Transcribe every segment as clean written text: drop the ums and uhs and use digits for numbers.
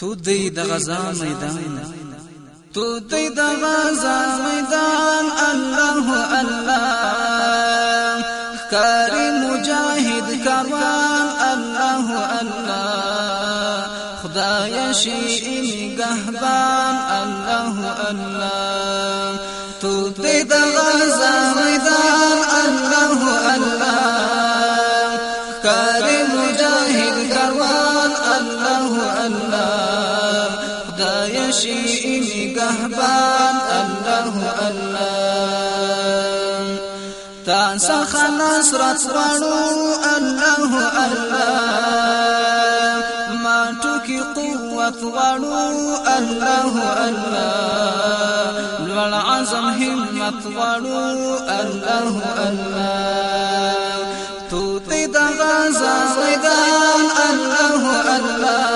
تو دی د غزا میدان تو دی د غزا میدان الله الله کاری مجاهد کاروان الله الله خدای شیعی نگهبان الله الله تو دی د غزا میدان الله الله کاری مجاهد کاروان الله الله خدای شیعی نگهبان الله الله تا څخه نصرت غواړو الله الله ما ټوکی قوت غواړو الله الله لوړ عزم همت غواړو الله الله تو تی د غزا میدان الله الله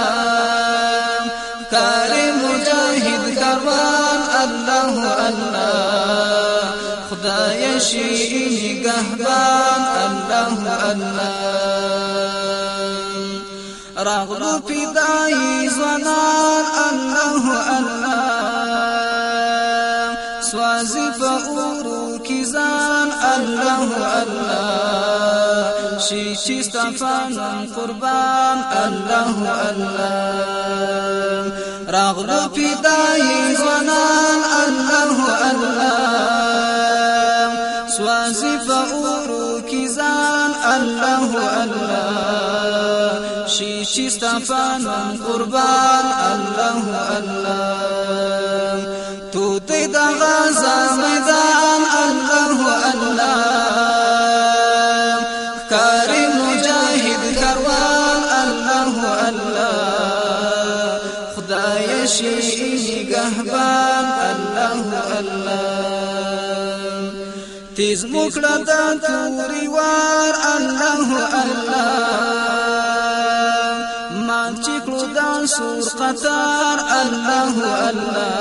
کاری مجاهد کاروان الله الله خدای شیعی نگهبان الله الله راغلو پیدایی ځوانان الله الله سوازی په اورو کی ځان الله الله شي چې ستفانم قربان الله الله راغلو پیدایی ځوانان الله الله سوازی په اورو کی ځان الله الله شي چې ستفانم قربان الله الله تو تی د غزا میدان الله الله کاری مجاهد کاروان الله الله خدای شیعی نگهبان الله الله تیز مکړه د توري وار الله الله مان چکلو د سور قطار الله الله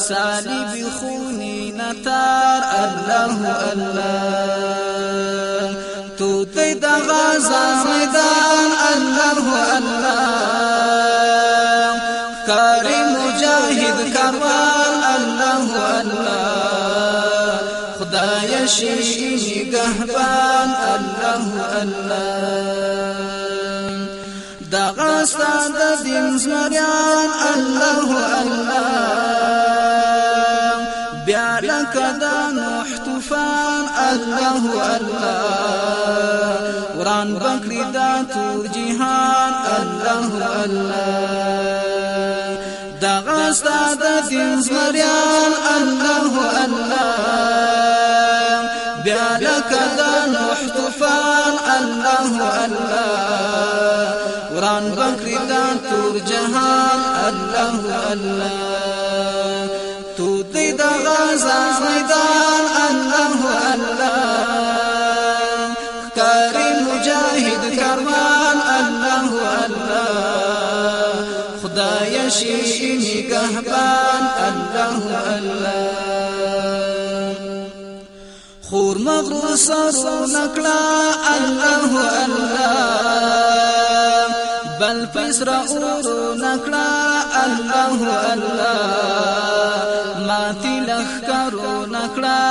صلیب خونی نتار الله الله تو تی د غزا میدان الله الله کاری مجاهد کاروان الله الله خدای شیعی نگهبان الله الله دغه ستاد دین زمریان الله الله بیا لکه د نوح طوفان الله الله وران بکری د تور جهان الله الله دغه ستاد دین زمریان الله الله بیا لکه د نوح طوفان الله الله وران بکری دا تور جهان الله الله تو دی د غزا میدان الله الله کاری مجاهد کاروان الله الله خدای شیعی نگهبان الله الله خور مغرور سرو نکړه الله الله بل پسرا اورو نکړه الله الله ماتی لخکرو نکړه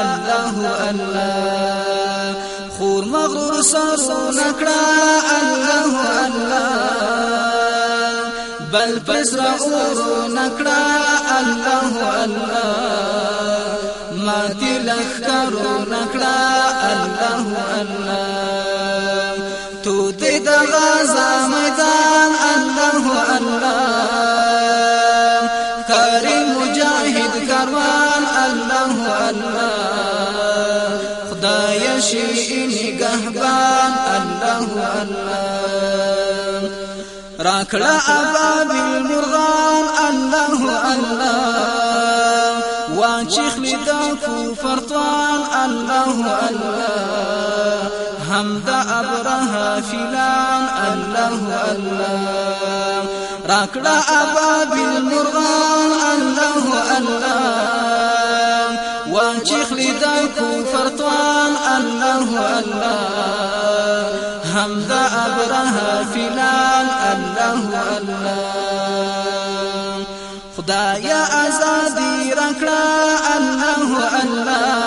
الله الله خور مغرور سرو نکړه الله الله بل پسرا اورو نکړه الله الله ماتی لخکرو نکړه الله الله تو تی د غزا میدان الله الله کاری مجاهد کاروان الله الله خدای شیعی نگهبان الله الله راکړه ابابیل مرغان الله الله واچخلی د کفر طوان الله الله حمد ابرها فلان الله الله راکړه ابابیل مرغان الله الله واچخلی د کفر طوان الله الله هم دا ابره فلان الله الله خدایا ازادی رکړه الله الله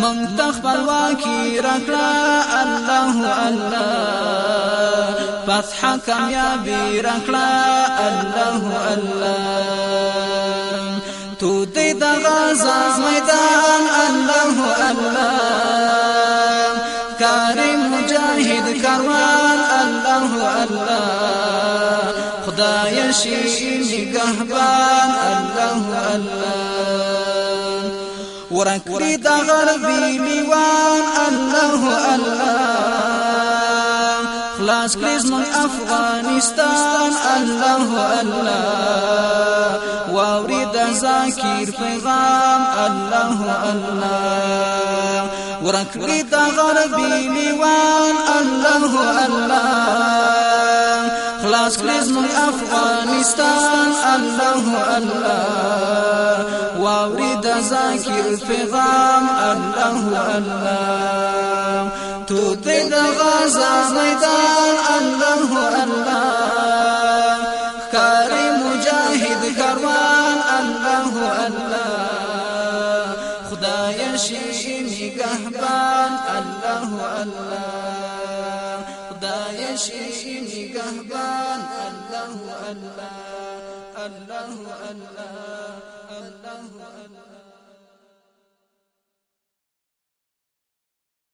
منتخ خپلواکي رکړه الله الله فتح کامیابی رکړه الله الله تو دې د غزا میدان الله الله کاری مجاهد کاروان الله الله خدای شي نگهبان الله الله ورکړي د غربي لیوان الله الله خلاص کړي زموږ افغانستان الله الله واوري د ذکر پیغام الله الله ورکړي د غربي لیوان الله الله خلاص کړي زموږ افغانستان الله الله واوري د ذکر پیغام الله الله تو دې د غزا میدان الله الله کاری مجاهد کاروان الله الله خدای شي نگهبان الله الله خدای شي نگهبان الله الله الله الله الله